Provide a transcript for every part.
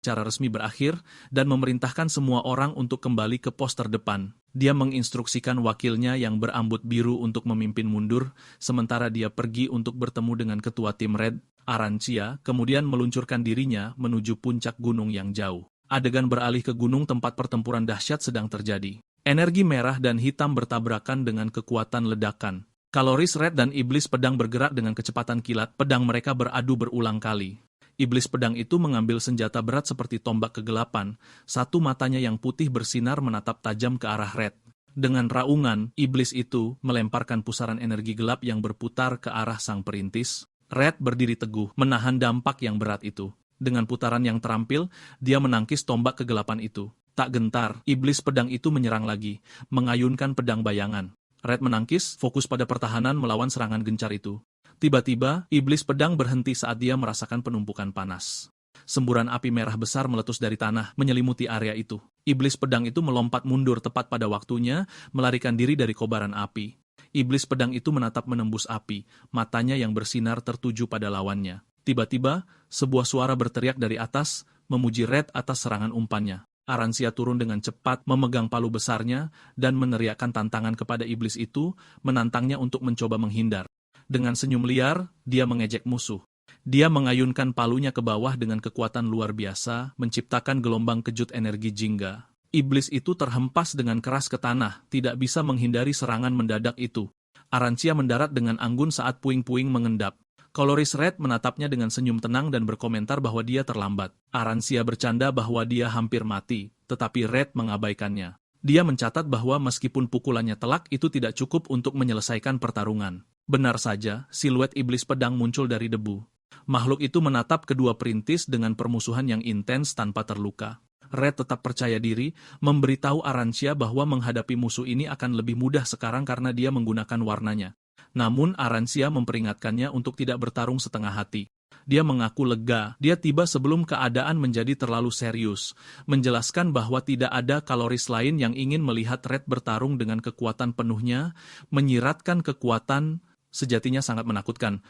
Cara resmi berakhir, dan memerintahkan semua orang untuk kembali ke pos terdepan. Dia menginstruksikan wakilnya yang berambut biru untuk memimpin mundur, sementara dia pergi untuk bertemu dengan ketua tim Red, Arancia, kemudian meluncurkan dirinya menuju puncak gunung yang jauh. Adegan beralih ke gunung tempat pertempuran dahsyat sedang terjadi. Energi merah dan hitam bertabrakan dengan kekuatan ledakan. Kaloris Red dan Iblis Pedang bergerak dengan kecepatan kilat, pedang mereka beradu berulang kali. Iblis Pedang itu mengambil senjata berat seperti tombak kegelapan, satu matanya yang putih bersinar menatap tajam ke arah Red. Dengan raungan, Iblis itu melemparkan pusaran energi gelap yang berputar ke arah sang perintis. Red berdiri teguh, menahan dampak yang berat itu. Dengan putaran yang terampil, dia menangkis tombak kegelapan itu. Tak gentar, Iblis Pedang itu menyerang lagi, mengayunkan pedang bayangan. Red menangkis, fokus pada pertahanan melawan serangan gencar itu. Tiba-tiba, Iblis Pedang berhenti saat dia merasakan penumpukan panas. Semburan api merah besar meletus dari tanah, menyelimuti area itu. Iblis Pedang itu melompat mundur tepat pada waktunya, melarikan diri dari kobaran api. Iblis Pedang itu menatap menembus api, matanya yang bersinar tertuju pada lawannya. Tiba-tiba, sebuah suara berteriak dari atas, memuji Red atas serangan umpannya. Arancia turun dengan cepat, memegang palu besarnya, dan meneriakkan tantangan kepada iblis itu, menantangnya untuk mencoba menghindar. Dengan senyum liar, dia mengejek musuh. Dia mengayunkan palunya ke bawah dengan kekuatan luar biasa, menciptakan gelombang kejut energi jingga. Iblis itu terhempas dengan keras ke tanah, tidak bisa menghindari serangan mendadak itu. Arancia mendarat dengan anggun saat puing-puing mengendap. Kaloris Red menatapnya dengan senyum tenang dan berkomentar bahwa dia terlambat. Arancia bercanda bahwa dia hampir mati, tetapi Red mengabaikannya. Dia mencatat bahwa meskipun pukulannya telak itu tidak cukup untuk menyelesaikan pertarungan. Benar saja, siluet iblis pedang muncul dari debu. Makhluk itu menatap kedua perintis dengan permusuhan yang intens tanpa terluka. Red tetap percaya diri, memberitahu Arancia bahwa menghadapi musuh ini akan lebih mudah sekarang karena dia menggunakan warnanya. Namun Arancia memperingatkannya untuk tidak bertarung setengah hati. Dia mengaku lega, dia tiba sebelum keadaan menjadi terlalu serius, menjelaskan bahwa tidak ada Kaloris lain yang ingin melihat Red bertarung dengan kekuatan penuhnya, menyiratkan kekuatan sejatinya sangat menakutkan.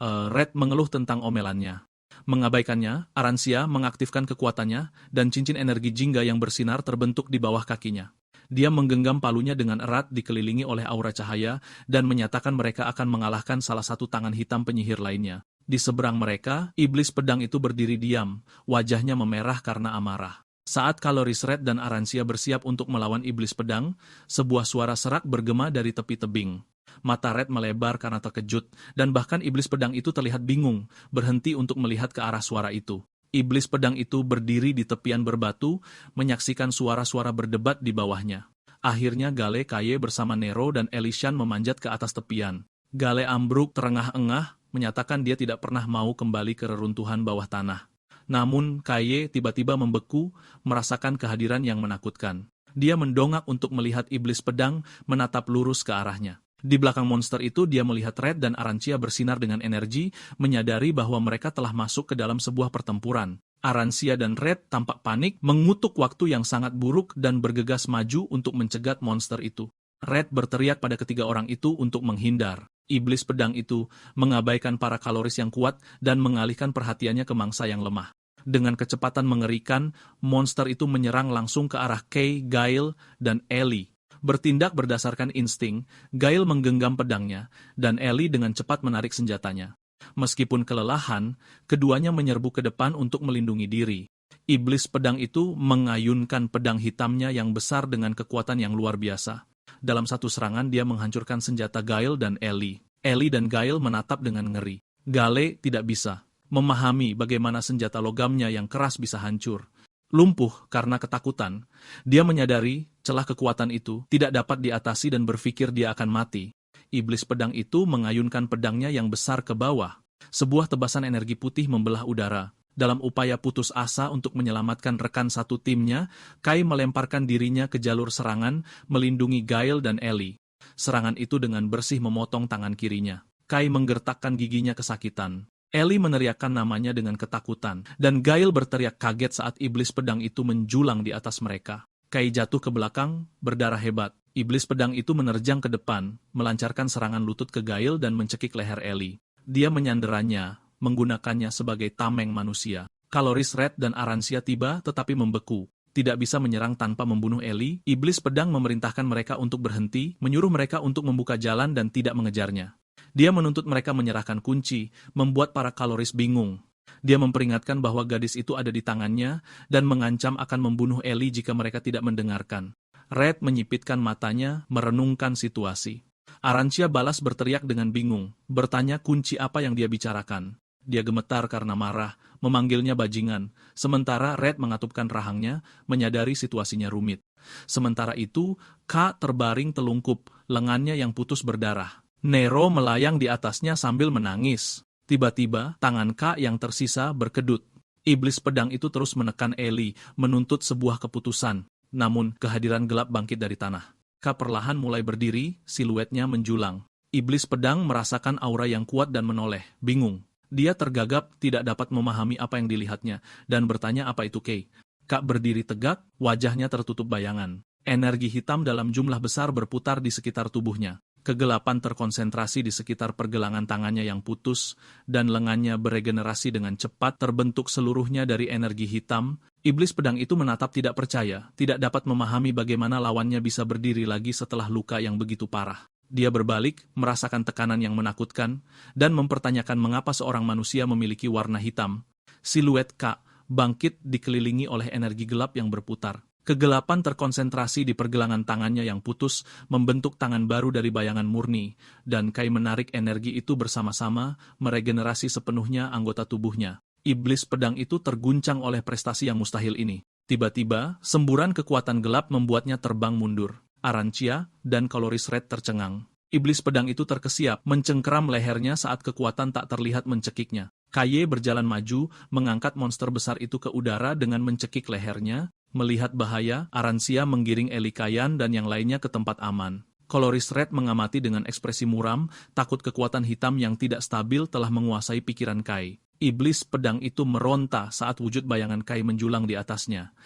Red mengeluh tentang omelannya. Mengabaikannya, Arancia mengaktifkan kekuatannya, dan cincin energi jingga yang bersinar terbentuk di bawah kakinya. Dia menggenggam palunya dengan erat dikelilingi oleh aura cahaya, dan menyatakan mereka akan mengalahkan salah satu tangan hitam penyihir lainnya. Di seberang mereka, iblis pedang itu berdiri diam, wajahnya memerah karena amarah. Saat Kaloris Red dan Arancia bersiap untuk melawan iblis pedang, sebuah suara serak bergema dari tepi tebing. Mata Red melebar karena terkejut, dan bahkan iblis pedang itu terlihat bingung, berhenti untuk melihat ke arah suara itu. Iblis pedang itu berdiri di tepian berbatu, menyaksikan suara-suara berdebat di bawahnya. Akhirnya Gale Kaye bersama Nero dan Elishan memanjat ke atas tepian. Gale ambruk terengah-engah, menyatakan dia tidak pernah mau kembali ke reruntuhan bawah tanah. Namun Kaye tiba-tiba membeku, merasakan kehadiran yang menakutkan. Dia mendongak untuk melihat iblis pedang menatap lurus ke arahnya. Di belakang monster itu dia melihat Red dan Arancia bersinar dengan energi, menyadari bahwa mereka telah masuk ke dalam sebuah pertempuran. Arancia dan Red tampak panik, mengutuk waktu yang sangat buruk dan bergegas maju untuk mencegat monster itu. Red berteriak pada ketiga orang itu untuk menghindar. Iblis pedang itu mengabaikan para Kaloris yang kuat dan mengalihkan perhatiannya ke mangsa yang lemah. Dengan kecepatan mengerikan, monster itu menyerang langsung ke arah Kay, Gail, dan Ellie. Bertindak berdasarkan insting, Gail menggenggam pedangnya, dan Ellie dengan cepat menarik senjatanya. Meskipun kelelahan, keduanya menyerbu ke depan untuk melindungi diri. Iblis pedang itu mengayunkan pedang hitamnya yang besar dengan kekuatan yang luar biasa. Dalam satu serangan dia menghancurkan senjata Gail dan Ellie. Ellie dan Gail menatap dengan ngeri. Gale tidak bisa memahami bagaimana senjata logamnya yang keras bisa hancur. Lumpuh karena ketakutan, dia menyadari celah kekuatan itu tidak dapat diatasi dan berpikir dia akan mati. Iblis pedang itu mengayunkan pedangnya yang besar ke bawah. Sebuah tebasan energi putih membelah udara. Dalam upaya putus asa untuk menyelamatkan rekan satu timnya, Kai melemparkan dirinya ke jalur serangan, melindungi Gail dan Ellie. Serangan itu dengan bersih memotong tangan kirinya. Kai menggertakkan giginya kesakitan. Ellie meneriakkan namanya dengan ketakutan, dan Gail berteriak kaget saat iblis pedang itu menjulang di atas mereka. Kai jatuh ke belakang, berdarah hebat. Iblis pedang itu menerjang ke depan, melancarkan serangan lutut ke Gail dan mencekik leher Ellie. Dia menyanderanya, menggunakannya sebagai tameng manusia. Kaloris Red dan Arancia tiba tetapi membeku. Tidak bisa menyerang tanpa membunuh Ellie, iblis pedang memerintahkan mereka untuk berhenti, menyuruh mereka untuk membuka jalan dan tidak mengejarnya. Dia menuntut mereka menyerahkan kunci, membuat para Kaloris bingung. Dia memperingatkan bahwa gadis itu ada di tangannya, dan mengancam akan membunuh Ellie jika mereka tidak mendengarkan. Red menyipitkan matanya, merenungkan situasi. Arancia balas berteriak dengan bingung, bertanya kunci apa yang dia bicarakan. Dia gemetar karena marah, memanggilnya bajingan, sementara Red mengatupkan rahangnya, menyadari situasinya rumit. Sementara itu, K terbaring telungkup, lengannya yang putus berdarah. Nero melayang di atasnya sambil menangis. Tiba-tiba, tangan K yang tersisa berkedut. Iblis pedang itu terus menekan Ellie, menuntut sebuah keputusan. Namun, kehadiran gelap bangkit dari tanah. K perlahan mulai berdiri, siluetnya menjulang. Iblis pedang merasakan aura yang kuat dan menoleh, bingung. Dia tergagap, tidak dapat memahami apa yang dilihatnya, dan bertanya apa itu K. K berdiri tegak, wajahnya tertutup bayangan. Energi hitam dalam jumlah besar berputar di sekitar tubuhnya. Kegelapan terkonsentrasi di sekitar pergelangan tangannya yang putus, dan lengannya beregenerasi dengan cepat terbentuk seluruhnya dari energi hitam. Iblis pedang itu menatap tidak percaya, tidak dapat memahami bagaimana lawannya bisa berdiri lagi setelah luka yang begitu parah. Dia berbalik, merasakan tekanan yang menakutkan, dan mempertanyakan mengapa seorang manusia memiliki warna hitam. Siluet K bangkit dikelilingi oleh energi gelap yang berputar. Kegelapan terkonsentrasi di pergelangan tangannya yang putus, membentuk tangan baru dari bayangan murni, dan Kai menarik energi itu bersama-sama, meregenerasi sepenuhnya anggota tubuhnya. Iblis pedang itu terguncang oleh prestasi yang mustahil ini. Tiba-tiba, semburan kekuatan gelap membuatnya terbang mundur. Arancia dan Kaloris Red tercengang. Iblis pedang itu terkesiap, mencengkeram lehernya saat kekuatan tak terlihat mencekiknya. Kaye berjalan maju, mengangkat monster besar itu ke udara dengan mencekik lehernya. Melihat bahaya, Arancia menggiring Elikayan dan yang lainnya ke tempat aman. Kaloris Red mengamati dengan ekspresi muram, takut kekuatan hitam yang tidak stabil telah menguasai pikiran Kai. Iblis pedang itu meronta saat wujud bayangan Kai menjulang di atasnya.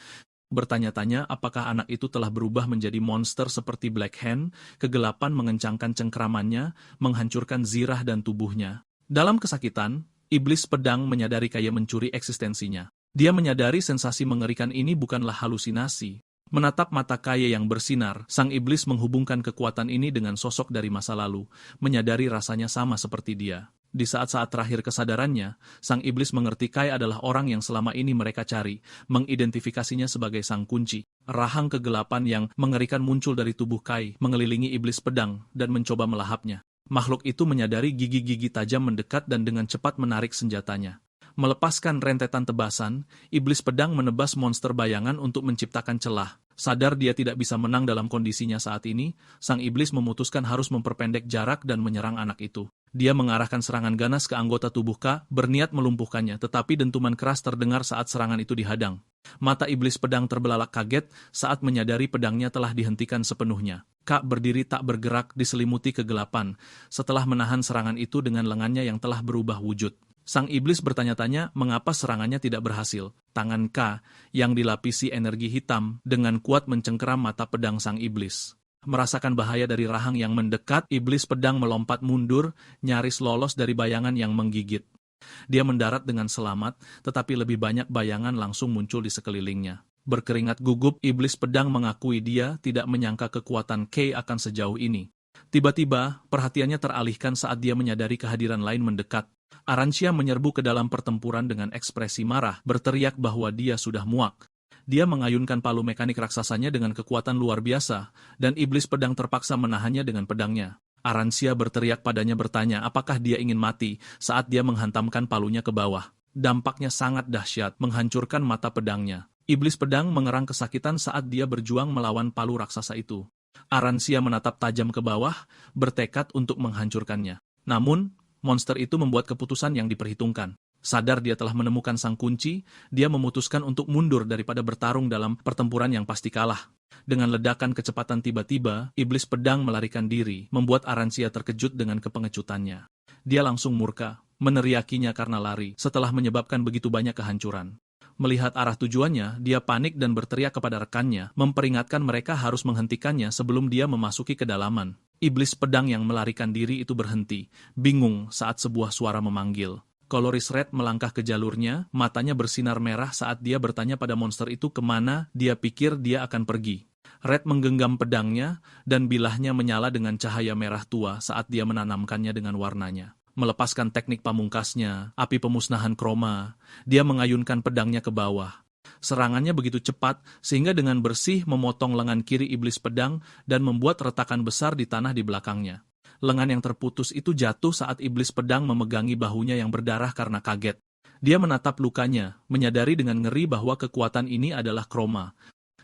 Bertanya-tanya apakah anak itu telah berubah menjadi monster seperti Black Hand, kegelapan mengencangkan cengkeramannya, menghancurkan zirah dan tubuhnya. Dalam kesakitan, iblis pedang menyadari Kai mencuri eksistensinya. Dia menyadari sensasi mengerikan ini bukanlah halusinasi. Menatap mata Kaye yang bersinar, sang iblis menghubungkan kekuatan ini dengan sosok dari masa lalu, menyadari rasanya sama seperti dia. Di saat-saat terakhir kesadarannya, sang iblis mengerti Kai adalah orang yang selama ini mereka cari, mengidentifikasinya sebagai sang kunci. Rahang kegelapan yang mengerikan muncul dari tubuh Kai, mengelilingi iblis pedang, dan mencoba melahapnya. Makhluk itu menyadari gigi-gigi tajam mendekat dan dengan cepat menarik senjatanya. Melepaskan rentetan tebasan, iblis pedang menebas monster bayangan untuk menciptakan celah. Sadar dia tidak bisa menang dalam kondisinya saat ini, sang iblis memutuskan harus memperpendek jarak dan menyerang anak itu. Dia mengarahkan serangan ganas ke anggota tubuh K, berniat melumpuhkannya, tetapi dentuman keras terdengar saat serangan itu dihadang. Mata iblis pedang terbelalak kaget saat menyadari pedangnya telah dihentikan sepenuhnya. K berdiri tak bergerak diselimuti kegelapan, setelah menahan serangan itu dengan lengannya yang telah berubah wujud. Sang iblis bertanya-tanya mengapa serangannya tidak berhasil. Tangan K yang dilapisi energi hitam dengan kuat mencengkeram mata pedang sang iblis. Merasakan bahaya dari rahang yang mendekat, iblis pedang melompat mundur, nyaris lolos dari bayangan yang menggigit. Dia mendarat dengan selamat, tetapi lebih banyak bayangan langsung muncul di sekelilingnya. Berkeringat gugup, iblis pedang mengakui dia tidak menyangka kekuatan K akan sejauh ini. Tiba-tiba, perhatiannya teralihkan saat dia menyadari kehadiran lain mendekat. Arancia menyerbu ke dalam pertempuran dengan ekspresi marah, berteriak bahwa dia sudah muak. Dia mengayunkan palu mekanik raksasanya dengan kekuatan luar biasa, dan iblis pedang terpaksa menahannya dengan pedangnya. Arancia berteriak padanya bertanya apakah dia ingin mati saat dia menghantamkan palunya ke bawah. Dampaknya sangat dahsyat, menghancurkan mata pedangnya. Iblis pedang mengerang kesakitan saat dia berjuang melawan palu raksasa itu. Arancia menatap tajam ke bawah, bertekad untuk menghancurkannya. Namun, monster itu membuat keputusan yang diperhitungkan. Sadar dia telah menemukan sang kunci, dia memutuskan untuk mundur daripada bertarung dalam pertempuran yang pasti kalah. Dengan ledakan kecepatan tiba-tiba, iblis pedang melarikan diri, membuat Arancia terkejut dengan kepengecutannya. Dia langsung murka, meneriakinya karena lari, setelah menyebabkan begitu banyak kehancuran. Melihat arah tujuannya, dia panik dan berteriak kepada rekannya, memperingatkan mereka harus menghentikannya sebelum dia memasuki kedalaman. Iblis pedang yang melarikan diri itu berhenti, bingung saat sebuah suara memanggil. Coloris Red melangkah ke jalurnya, matanya bersinar merah saat dia bertanya pada monster itu kemana dia pikir dia akan pergi. Red menggenggam pedangnya, dan bilahnya menyala dengan cahaya merah tua saat dia menanamkannya dengan warnanya. Melepaskan teknik pamungkasnya, api pemusnahan kroma, dia mengayunkan pedangnya ke bawah. Serangannya begitu cepat, sehingga dengan bersih memotong lengan kiri iblis pedang dan membuat retakan besar di tanah di belakangnya. Lengan yang terputus itu jatuh saat iblis pedang memegangi bahunya yang berdarah karena kaget. Dia menatap lukanya, menyadari dengan ngeri bahwa kekuatan ini adalah kroma.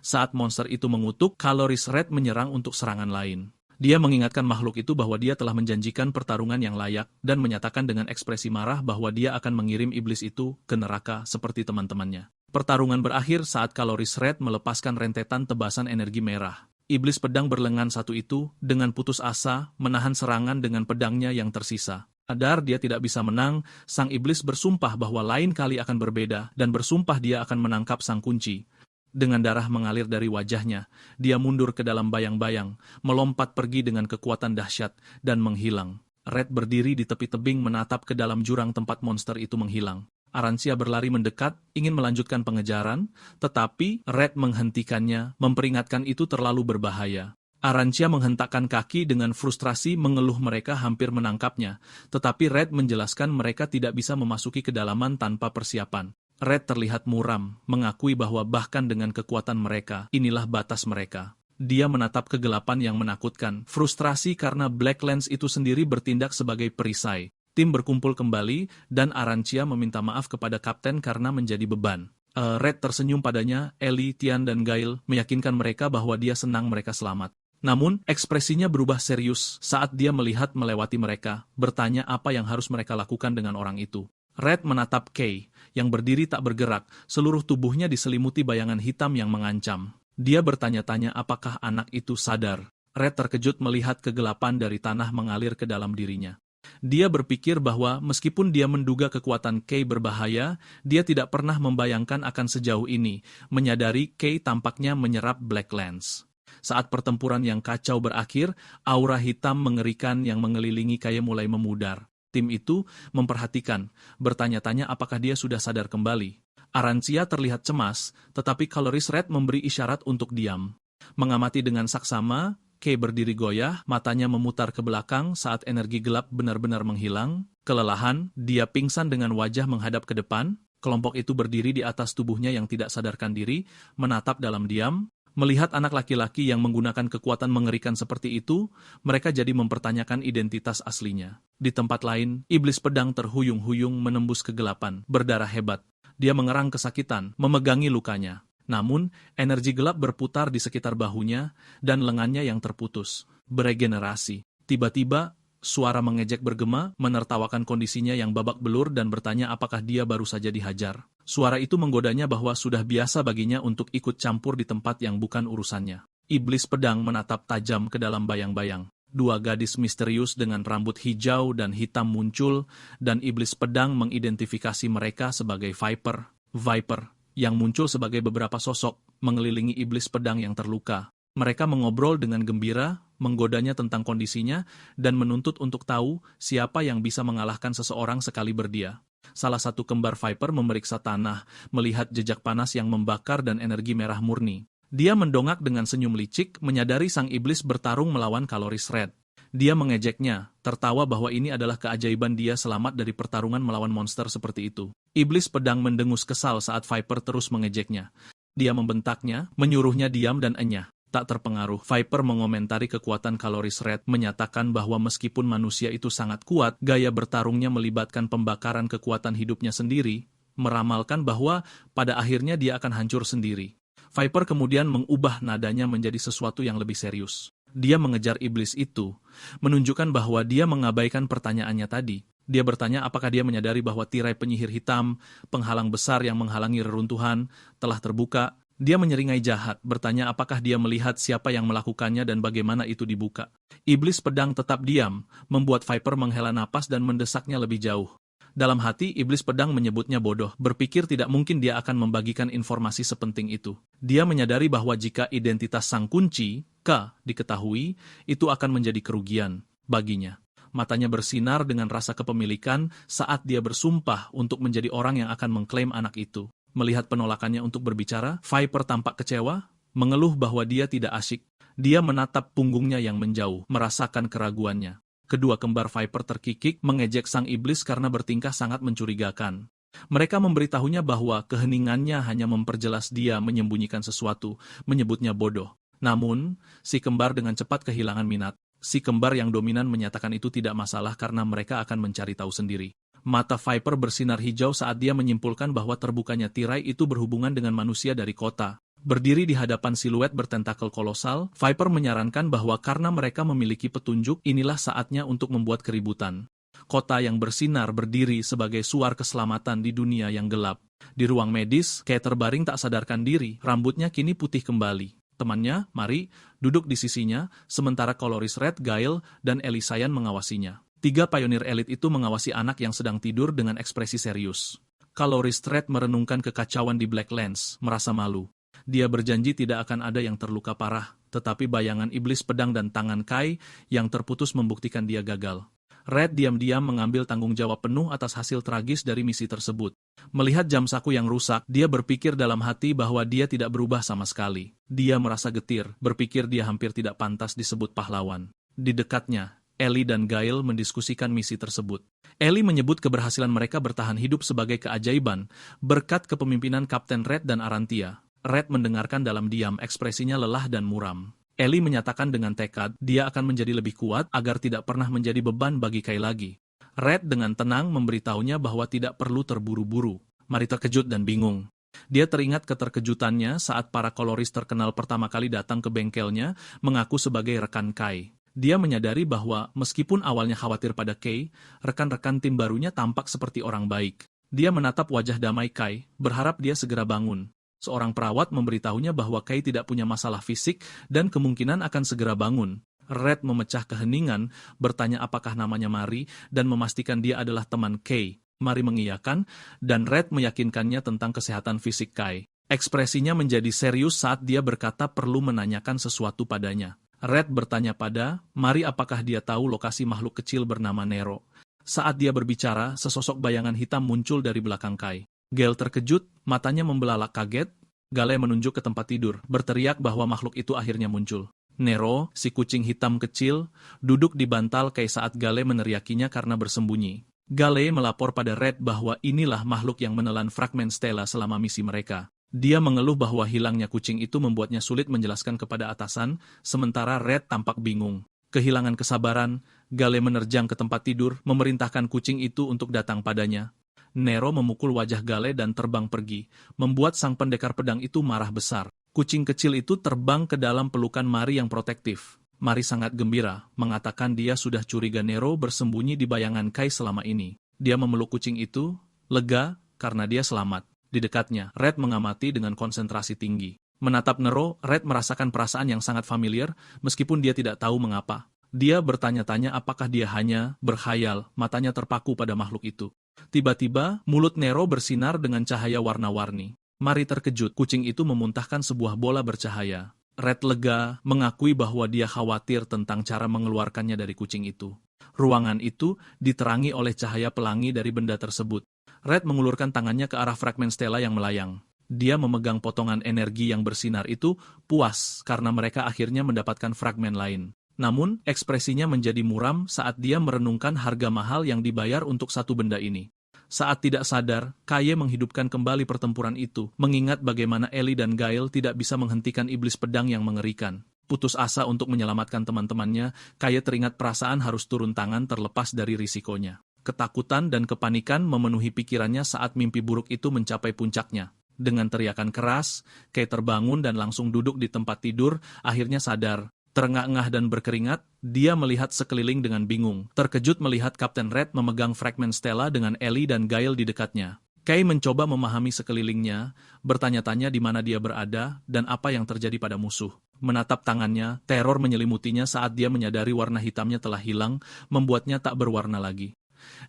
Saat monster itu mengutuk, Coloris Red menyerang untuk serangan lain. Dia mengingatkan makhluk itu bahwa dia telah menjanjikan pertarungan yang layak dan menyatakan dengan ekspresi marah bahwa dia akan mengirim iblis itu ke neraka seperti teman-temannya. Pertarungan berakhir saat Coloris Red melepaskan rentetan tebasan energi merah. Iblis pedang berlengan satu itu, dengan putus asa, menahan serangan dengan pedangnya yang tersisa. Sadar dia tidak bisa menang, sang iblis bersumpah bahwa lain kali akan berbeda, dan bersumpah dia akan menangkap sang kunci. Dengan darah mengalir dari wajahnya, dia mundur ke dalam bayang-bayang, melompat pergi dengan kekuatan dahsyat, dan menghilang. Red berdiri di tepi tebing menatap ke dalam jurang tempat monster itu menghilang. Arancia berlari mendekat, ingin melanjutkan pengejaran, tetapi Red menghentikannya, memperingatkan itu terlalu berbahaya. Arancia menghentakkan kaki dengan frustrasi mengeluh mereka hampir menangkapnya, tetapi Red menjelaskan mereka tidak bisa memasuki kedalaman tanpa persiapan. Red terlihat muram, mengakui bahwa bahkan dengan kekuatan mereka, inilah batas mereka. Dia menatap kegelapan yang menakutkan, frustrasi karena Black Lens itu sendiri bertindak sebagai perisai. Tim berkumpul kembali, dan Arancia meminta maaf kepada kapten karena menjadi beban. Red tersenyum padanya, Ellie, Tian, dan Gail meyakinkan mereka bahwa dia senang mereka selamat. Namun, ekspresinya berubah serius saat dia melihat melewati mereka, bertanya apa yang harus mereka lakukan dengan orang itu. Red menatap Kay, yang berdiri tak bergerak, seluruh tubuhnya diselimuti bayangan hitam yang mengancam. Dia bertanya-tanya apakah anak itu sadar. Red terkejut melihat kegelapan dari tanah mengalir ke dalam dirinya. Dia berpikir bahwa meskipun dia menduga kekuatan Kay berbahaya, dia tidak pernah membayangkan akan sejauh ini, menyadari Kay tampaknya menyerap Black Lens. Saat pertempuran yang kacau berakhir, aura hitam mengerikan yang mengelilingi Kay mulai memudar. Tim itu memperhatikan, bertanya-tanya apakah dia sudah sadar kembali. Arancia terlihat cemas, tetapi Coloris Red memberi isyarat untuk diam. Mengamati dengan saksama, Kay berdiri goyah, matanya memutar ke belakang saat energi gelap benar-benar menghilang. Kelelahan, dia pingsan dengan wajah menghadap ke depan. Kelompok itu berdiri di atas tubuhnya yang tidak sadarkan diri, menatap dalam diam. Melihat anak laki-laki yang menggunakan kekuatan mengerikan seperti itu, mereka jadi mempertanyakan identitas aslinya. Di tempat lain, iblis pedang terhuyung-huyung menembus kegelapan, berdarah hebat. Dia mengerang kesakitan, memegangi lukanya. Namun, energi gelap berputar di sekitar bahunya, dan lengannya yang terputus. Beregenerasi. Tiba-tiba, suara mengejek bergema, menertawakan kondisinya yang babak belur dan bertanya apakah dia baru saja dihajar. Suara itu menggodanya bahwa sudah biasa baginya untuk ikut campur di tempat yang bukan urusannya. Iblis pedang menatap tajam ke dalam bayang-bayang. Dua gadis misterius dengan rambut hijau dan hitam muncul, dan iblis pedang mengidentifikasi mereka sebagai Viper, yang muncul sebagai beberapa sosok, mengelilingi iblis pedang yang terluka. Mereka mengobrol dengan gembira, menggodanya tentang kondisinya, dan menuntut untuk tahu siapa yang bisa mengalahkan seseorang sekali berdia. Salah satu kembar Viper memeriksa tanah, melihat jejak panas yang membakar dan energi merah murni. Dia mendongak dengan senyum licik, menyadari sang iblis bertarung melawan Coloris Red. Dia mengejeknya, tertawa bahwa ini adalah keajaiban dia selamat dari pertarungan melawan monster seperti itu. Iblis pedang mendengus kesal saat Viper terus mengejeknya. Dia membentaknya, menyuruhnya diam dan enyah. Tak terpengaruh, Viper mengomentari kekuatan Coloris Red, menyatakan bahwa meskipun manusia itu sangat kuat, gaya bertarungnya melibatkan pembakaran kekuatan hidupnya sendiri, meramalkan bahwa pada akhirnya dia akan hancur sendiri. Viper kemudian mengubah nadanya menjadi sesuatu yang lebih serius. Dia mengejar iblis itu, menunjukkan bahwa dia mengabaikan pertanyaannya tadi. Dia bertanya apakah dia menyadari bahwa tirai penyihir hitam, penghalang besar yang menghalangi reruntuhan, telah terbuka. Dia menyeringai jahat, bertanya apakah dia melihat siapa yang melakukannya dan bagaimana itu dibuka. Iblis pedang tetap diam, membuat Viper menghela napas dan mendesaknya lebih jauh. Dalam hati, iblis pedang menyebutnya bodoh, berpikir tidak mungkin dia akan membagikan informasi sepenting itu. Dia menyadari bahwa jika identitas sang kunci, K, diketahui, itu akan menjadi kerugian baginya. matanya bersinar dengan rasa kepemilikan saat dia bersumpah untuk menjadi orang yang akan mengklaim anak itu. Melihat penolakannya untuk berbicara, Viper tampak kecewa, mengeluh bahwa dia tidak asyik. Dia menatap punggungnya yang menjauh, merasakan keraguannya. Kedua kembar Viper terkikik, mengejek sang iblis karena bertingkah sangat mencurigakan. Mereka memberitahunya bahwa keheningannya hanya memperjelas dia menyembunyikan sesuatu, menyebutnya bodoh. Namun, si kembar dengan cepat kehilangan minat. Si kembar yang dominan menyatakan itu tidak masalah karena mereka akan mencari tahu sendiri. Mata Viper bersinar hijau saat dia menyimpulkan bahwa terbukanya tirai itu berhubungan dengan manusia dari kota. Berdiri di hadapan siluet bertentakel kolosal, Viper menyarankan bahwa karena mereka memiliki petunjuk, inilah saatnya untuk membuat keributan. Kota yang bersinar berdiri sebagai suar keselamatan di dunia yang gelap. Di ruang medis, Kay terbaring tak sadarkan diri, rambutnya kini putih kembali. Temannya, Mari, duduk di sisinya, sementara Coloris Red, Gail, dan Elisayan mengawasinya. 3 pionir elit itu mengawasi anak yang sedang tidur dengan ekspresi serius. Coloris Red merenungkan kekacauan di Blacklands, merasa malu. Dia berjanji tidak akan ada yang terluka parah, tetapi bayangan iblis pedang dan tangan Kay yang terputus membuktikan dia gagal. Red diam-diam mengambil tanggung jawab penuh atas hasil tragis dari misi tersebut. Melihat jam saku yang rusak, dia berpikir dalam hati bahwa dia tidak berubah sama sekali. Dia merasa getir, berpikir dia hampir tidak pantas disebut pahlawan. Di dekatnya, Ellie dan Gail mendiskusikan misi tersebut. Ellie menyebut keberhasilan mereka bertahan hidup sebagai keajaiban, berkat kepemimpinan Kapten Red dan Arantia. Red mendengarkan dalam diam, ekspresinya lelah dan muram. Ellie menyatakan dengan tekad, dia akan menjadi lebih kuat agar tidak pernah menjadi beban bagi Kay lagi. Red dengan tenang memberitahunya bahwa tidak perlu terburu-buru. Mari terkejut dan bingung. Dia teringat keterkejutannya saat para Coloris terkenal pertama kali datang ke bengkelnya, mengaku sebagai rekan Kay. Dia menyadari bahwa meskipun awalnya khawatir pada Kay, rekan-rekan tim barunya tampak seperti orang baik. Dia menatap wajah damai Kay, berharap dia segera bangun. Seorang perawat memberitahunya bahwa Kay tidak punya masalah fisik dan kemungkinan akan segera bangun. Red memecah keheningan, bertanya apakah namanya Mari, dan memastikan dia adalah teman Kay. Mari mengiyakan, dan Red meyakinkannya tentang kesehatan fisik Kay. Ekspresinya menjadi serius saat dia berkata perlu menanyakan sesuatu padanya. Red bertanya pada Mari apakah dia tahu lokasi makhluk kecil bernama Nero. Saat dia berbicara, sesosok bayangan hitam muncul dari belakang Kay. Gail terkejut, matanya membelalak kaget. Gale menunjuk ke tempat tidur, berteriak bahwa makhluk itu akhirnya muncul. Nero, si kucing hitam kecil, duduk di bantal Kay saat Gale meneriakinya karena bersembunyi. Gale melapor pada Red bahwa inilah makhluk yang menelan fragmen stela selama misi mereka. Dia mengeluh bahwa hilangnya kucing itu membuatnya sulit menjelaskan kepada atasan, sementara Red tampak bingung. Kehilangan kesabaran, Gale menerjang ke tempat tidur, memerintahkan kucing itu untuk datang padanya. Nero memukul wajah Gale dan terbang pergi, membuat sang pendekar pedang itu marah besar. Kucing kecil itu terbang ke dalam pelukan Mari yang protektif. Mari sangat gembira, mengatakan dia sudah curiga Nero bersembunyi di bayangan Kay selama ini. Dia memeluk kucing itu, lega, karena dia selamat. Di dekatnya, Red mengamati dengan konsentrasi tinggi. Menatap Nero, Red merasakan perasaan yang sangat familiar, meskipun dia tidak tahu mengapa. Dia bertanya-tanya apakah dia hanya berkhayal, matanya terpaku pada makhluk itu. Tiba-tiba, mulut Nero bersinar dengan cahaya warna-warni. Mari terkejut, kucing itu memuntahkan sebuah bola bercahaya. Red lega, mengakui bahwa dia khawatir tentang cara mengeluarkannya dari kucing itu. Ruangan itu diterangi oleh cahaya pelangi dari benda tersebut. Red mengulurkan tangannya ke arah fragmen stela yang melayang. Dia memegang potongan energi yang bersinar itu, puas karena mereka akhirnya mendapatkan fragmen lain. Namun, ekspresinya menjadi muram saat dia merenungkan harga mahal yang dibayar untuk satu benda ini. Saat tidak sadar, Kaye menghidupkan kembali pertempuran itu, mengingat bagaimana Ellie dan Gail tidak bisa menghentikan iblis pedang yang mengerikan. Putus asa untuk menyelamatkan teman-temannya, Kaye teringat perasaan harus turun tangan terlepas dari risikonya. Ketakutan dan kepanikan memenuhi pikirannya saat mimpi buruk itu mencapai puncaknya. Dengan teriakan keras, Kaye terbangun dan langsung duduk di tempat tidur, akhirnya sadar. Terengah-engah dan berkeringat, dia melihat sekeliling dengan bingung. Terkejut melihat Kapten Red memegang fragmen stela dengan Ellie dan Gail di dekatnya. Kay mencoba memahami sekelilingnya, bertanya-tanya di mana dia berada dan apa yang terjadi pada musuh. Menatap tangannya, teror menyelimutinya saat dia menyadari warna hitamnya telah hilang, membuatnya tak berwarna lagi.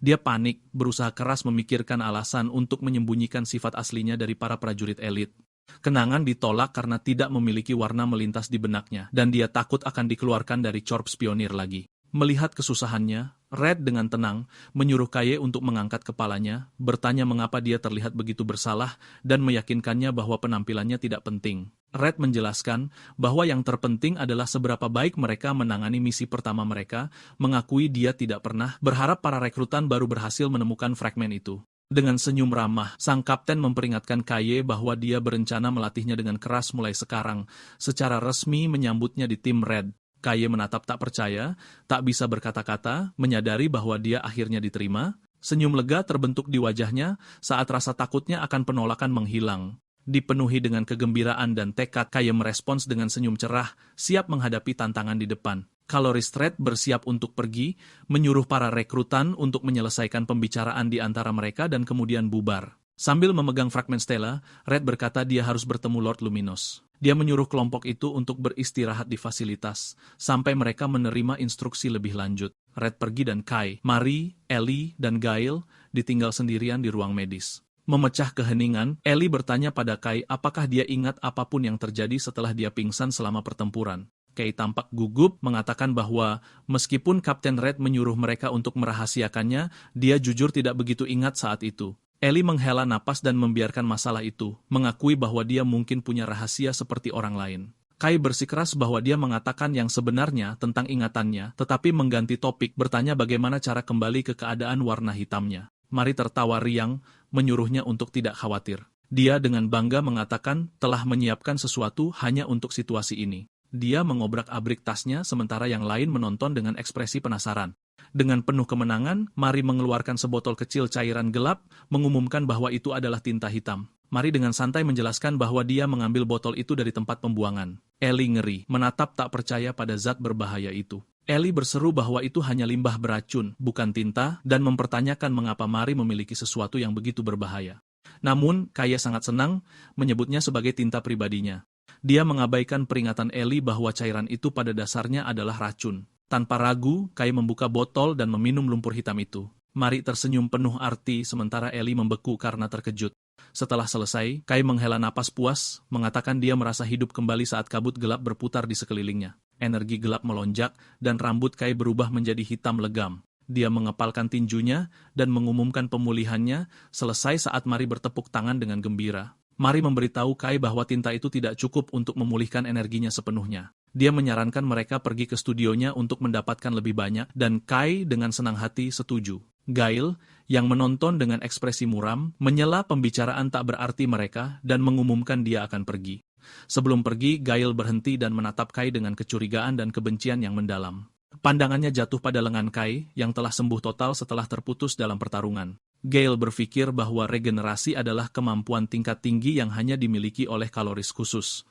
Dia panik, berusaha keras memikirkan alasan untuk menyembunyikan sifat aslinya dari para prajurit elit. Kenangan ditolak karena tidak memiliki warna melintas di benaknya, dan dia takut akan dikeluarkan dari Corps Pionir lagi. Melihat kesusahannya, Red dengan tenang menyuruh Kaye untuk mengangkat kepalanya, bertanya mengapa dia terlihat begitu bersalah, dan meyakinkannya bahwa penampilannya tidak penting. Red menjelaskan bahwa yang terpenting adalah seberapa baik mereka menangani misi pertama mereka, mengakui dia tidak pernah berharap para rekrutan baru berhasil menemukan fragmen itu. Dengan senyum ramah, sang kapten memperingatkan Kaye bahwa dia berencana melatihnya dengan keras mulai sekarang, secara resmi menyambutnya di tim Red. Kaye menatap tak percaya, tak bisa berkata-kata, menyadari bahwa dia akhirnya diterima. Senyum lega terbentuk di wajahnya saat rasa takutnya akan penolakan menghilang. Dipenuhi dengan kegembiraan dan tekad, Kaye merespons dengan senyum cerah, siap menghadapi tantangan di depan. Kaloris Red bersiap untuk pergi, menyuruh para rekrutan untuk menyelesaikan pembicaraan di antara mereka dan kemudian bubar. Sambil memegang fragmen stela, Red berkata dia harus bertemu Lord Luminos. Dia menyuruh kelompok itu untuk beristirahat di fasilitas, sampai mereka menerima instruksi lebih lanjut. Red pergi dan Kai, Marie, Ellie, dan Gail ditinggal sendirian di ruang medis. Memecah keheningan, Ellie bertanya pada Kai apakah dia ingat apapun yang terjadi setelah dia pingsan selama pertempuran. Kai tampak gugup, mengatakan bahwa meskipun Kapten Red menyuruh mereka untuk merahasiakannya, dia jujur tidak begitu ingat saat itu. Ellie menghela napas dan membiarkan masalah itu, mengakui bahwa dia mungkin punya rahasia seperti orang lain. Kai bersikeras bahwa dia mengatakan yang sebenarnya tentang ingatannya, tetapi mengganti topik, bertanya bagaimana cara kembali ke keadaan warna hitamnya. Marie tertawa riang, menyuruhnya untuk tidak khawatir. Dia dengan bangga mengatakan telah menyiapkan sesuatu hanya untuk situasi ini. Dia mengobrak-abrik tasnya sementara yang lain menonton dengan ekspresi penasaran. Dengan penuh kemenangan, Marie mengeluarkan sebotol kecil cairan gelap, mengumumkan bahwa itu adalah tinta hitam. Marie dengan santai menjelaskan bahwa dia mengambil botol itu dari tempat pembuangan. Ellie ngeri, menatap tak percaya pada zat berbahaya itu. Ellie berseru bahwa itu hanya limbah beracun, bukan tinta, dan mempertanyakan mengapa Marie memiliki sesuatu yang begitu berbahaya. Namun, Kaye sangat senang, menyebutnya sebagai tinta pribadinya. Dia mengabaikan peringatan Ellie bahwa cairan itu pada dasarnya adalah racun. Tanpa ragu, Kai membuka botol dan meminum lumpur hitam itu. Marie tersenyum penuh arti sementara Ellie membeku karena terkejut. Setelah selesai, Kai menghela napas puas, mengatakan dia merasa hidup kembali saat kabut gelap berputar di sekelilingnya. Energi gelap melonjak dan rambut Kai berubah menjadi hitam legam. Dia mengepalkan tinjunya dan mengumumkan pemulihannya selesai saat Marie bertepuk tangan dengan gembira. Marie memberitahu Kai bahwa tinta itu tidak cukup untuk memulihkan energinya sepenuhnya. Dia menyarankan mereka pergi ke studionya untuk mendapatkan lebih banyak, dan Kai dengan senang hati setuju. Gail, yang menonton dengan ekspresi muram, menyela pembicaraan tak berarti mereka dan mengumumkan dia akan pergi. Sebelum pergi, Gail berhenti dan menatap Kai dengan kecurigaan dan kebencian yang mendalam. Pandangannya jatuh pada lengan Kai, yang telah sembuh total setelah terputus dalam pertarungan. Gail berpikir bahwa regenerasi adalah kemampuan tingkat tinggi yang hanya dimiliki oleh Kaloris khusus.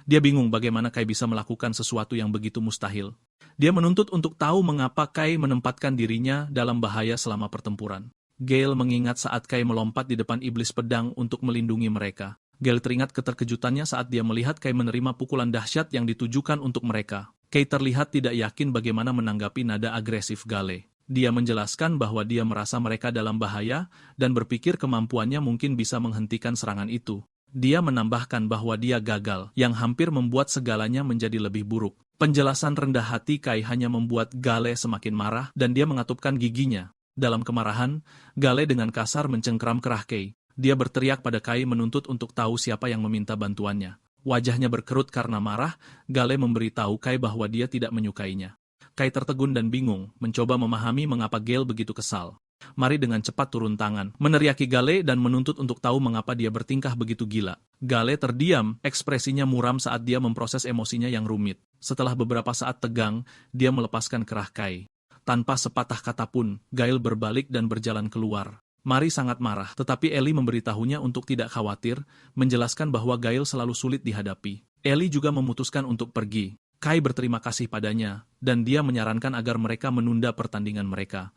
Dia bingung bagaimana Kai bisa melakukan sesuatu yang begitu mustahil. Dia menuntut untuk tahu mengapa Kai menempatkan dirinya dalam bahaya selama pertempuran. Gail mengingat saat Kai melompat di depan iblis pedang untuk melindungi mereka. Gail teringat keterkejutannya saat dia melihat Kai menerima pukulan dahsyat yang ditujukan untuk mereka. Kai terlihat tidak yakin bagaimana menanggapi nada agresif Gale. Dia menjelaskan bahwa dia merasa mereka dalam bahaya dan berpikir kemampuannya mungkin bisa menghentikan serangan itu. Dia menambahkan bahwa dia gagal, yang hampir membuat segalanya menjadi lebih buruk. Penjelasan rendah hati Kai hanya membuat Gale semakin marah dan dia mengatupkan giginya. Dalam kemarahan, Gale dengan kasar mencengkram kerah Kai. Dia berteriak pada Kai menuntut untuk tahu siapa yang meminta bantuannya. Wajahnya berkerut karena marah, Gale memberitahu Kai bahwa dia tidak menyukainya. Kai tertegun dan bingung, mencoba memahami mengapa Gale begitu kesal. Marie dengan cepat turun tangan, meneriaki Gale dan menuntut untuk tahu mengapa dia bertingkah begitu gila. Gale terdiam, ekspresinya muram saat dia memproses emosinya yang rumit. Setelah beberapa saat tegang, dia melepaskan kerah Kai. Tanpa sepatah kata pun, Gail berbalik dan berjalan keluar. Marie sangat marah, tetapi Ellie memberitahunya untuk tidak khawatir, menjelaskan bahwa Gail selalu sulit dihadapi. Ellie juga memutuskan untuk pergi. Kai berterima kasih padanya, dan dia menyarankan agar mereka menunda pertandingan mereka.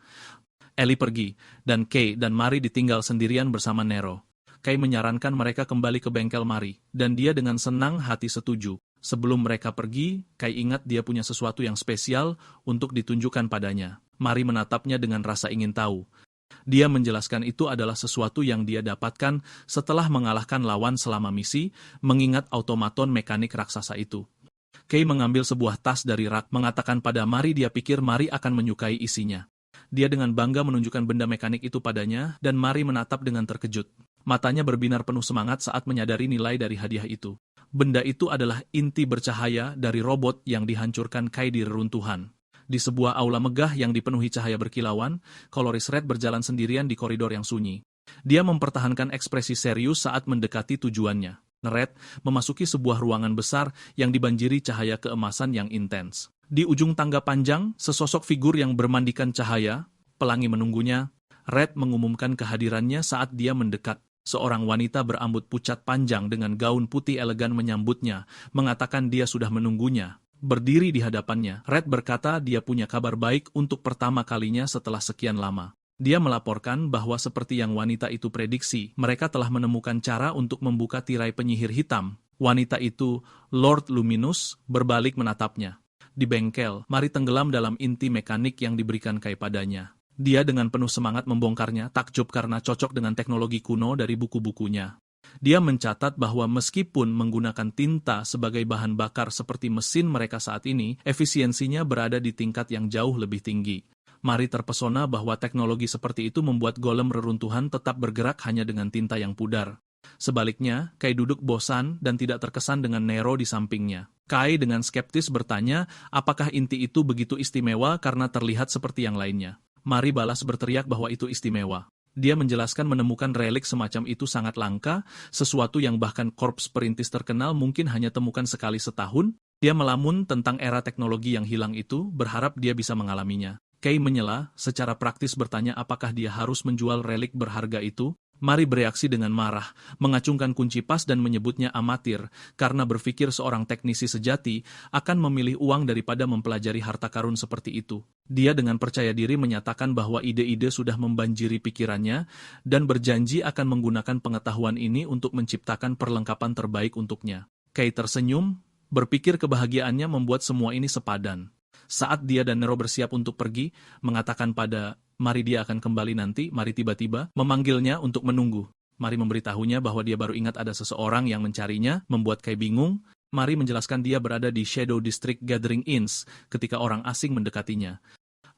Ellie pergi, dan Kay dan Marie ditinggal sendirian bersama Nero. Kay menyarankan mereka kembali ke bengkel Marie, dan dia dengan senang hati setuju. Sebelum mereka pergi, Kay ingat dia punya sesuatu yang spesial untuk ditunjukkan padanya. Marie menatapnya dengan rasa ingin tahu. Dia menjelaskan itu adalah sesuatu yang dia dapatkan setelah mengalahkan lawan selama misi, mengingat automaton mekanik raksasa itu. Kay mengambil sebuah tas dari rak, mengatakan pada Marie dia pikir Marie akan menyukai isinya. Dia dengan bangga menunjukkan benda mekanik itu padanya, dan Mari menatap dengan terkejut. Matanya berbinar penuh semangat saat menyadari nilai dari hadiah itu. Benda itu adalah inti bercahaya dari robot yang dihancurkan Kai di reruntuhan. Di sebuah aula megah yang dipenuhi cahaya berkilauan, Coloris Red berjalan sendirian di koridor yang sunyi. Dia mempertahankan ekspresi serius saat mendekati tujuannya. Red memasuki sebuah ruangan besar yang dibanjiri cahaya keemasan yang intens. Di ujung tangga panjang, sesosok figur yang bermandikan cahaya, pelangi menunggunya. Red mengumumkan kehadirannya saat dia mendekat. Seorang wanita berambut pucat panjang dengan gaun putih elegan menyambutnya, mengatakan dia sudah menunggunya. Berdiri di hadapannya, Red berkata dia punya kabar baik untuk pertama kalinya setelah sekian lama. Dia melaporkan bahwa seperti yang wanita itu prediksi, mereka telah menemukan cara untuk membuka tirai penyihir hitam. Wanita itu, Lord Luminous, berbalik menatapnya. Di bengkel, Mari tenggelam dalam inti mekanik yang diberikan Kai padanya. Dia dengan penuh semangat membongkarnya, takjub karena cocok dengan teknologi kuno dari buku-bukunya. Dia mencatat bahwa meskipun menggunakan tinta sebagai bahan bakar seperti mesin mereka saat ini, efisiensinya berada di tingkat yang jauh lebih tinggi. Mari terpesona bahwa teknologi seperti itu membuat golem reruntuhan tetap bergerak hanya dengan tinta yang pudar. Sebaliknya, Kai duduk bosan dan tidak terkesan dengan Nero di sampingnya. Kai dengan skeptis bertanya, apakah inti itu begitu istimewa karena terlihat seperti yang lainnya? Mari balas berteriak bahwa itu istimewa. Dia menjelaskan menemukan relik semacam itu sangat langka, sesuatu yang bahkan korps perintis terkenal mungkin hanya temukan sekali setahun. Dia melamun tentang era teknologi yang hilang itu, berharap dia bisa mengalaminya. Kai menyela, secara praktis bertanya apakah dia harus menjual relik berharga itu. Mari bereaksi dengan marah, mengacungkan kunci pas dan menyebutnya amatir, karena berpikir seorang teknisi sejati akan memilih uang daripada mempelajari harta karun seperti itu. Dia dengan percaya diri menyatakan bahwa ide-ide sudah membanjiri pikirannya, dan berjanji akan menggunakan pengetahuan ini untuk menciptakan perlengkapan terbaik untuknya. Kai tersenyum, berpikir kebahagiaannya membuat semua ini sepadan. Saat dia dan Nero bersiap untuk pergi, mengatakan pada Mari dia akan kembali nanti, Mari tiba-tiba memanggilnya untuk menunggu. Mari memberitahunya bahwa dia baru ingat ada seseorang yang mencarinya, membuat Kai bingung. Mari menjelaskan dia berada di Shadow District Gathering Inns ketika orang asing mendekatinya.